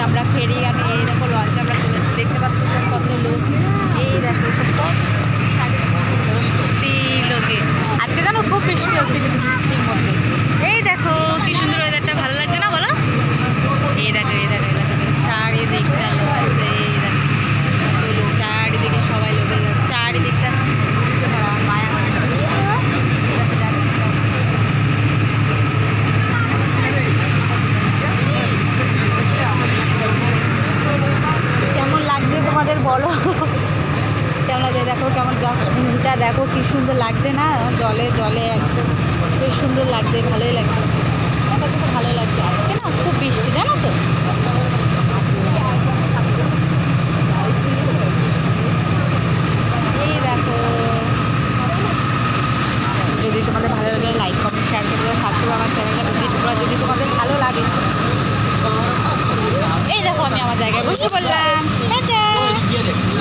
আমরা ফেরি আর এই দেখো লঞ্চে আমরা চলে এসেছি, দেখতে পাচ্ছ কত লোক। এই দেখো লোকে আজকে জানো খুব বৃষ্টি হচ্ছে, কিন্তু বৃষ্টির মধ্যে এই দেখো কি সুন্দর ওয়েদারটা, ভালো লাগছে না বলো? এই দেখো এই দেখো এই দেখো চারিদিকটা লোক আছে, এই দেখো কত লোক, চারিদিকে সবাই লোকে যাচ্ছে, চারিদিকটা মায়া কেমন লাগছে তোমাদের বলো? কেমন লাগছে? দেখো কেমন জাস্ট ভিউটা দেখো কি সুন্দর লাগছে না, জলে জলে একদম বেশ সুন্দর লাগছে, ভালোই লাগছে, আমার কাছে তো ভালোই লাগছে। আজকে না খুব বৃষ্টি জানো তো, এই দেখো। যদি তোমাদের ভালো লাগে লাইক কমেন্ট শেয়ার করে দেওয়া, সাবস্ক্রাইব আমার চ্যানেলটা ভিজিট করা যদি তোমাদের ভালো লাগে। এই দেখো আমি আমার জায়গায় বসে পড়লাম।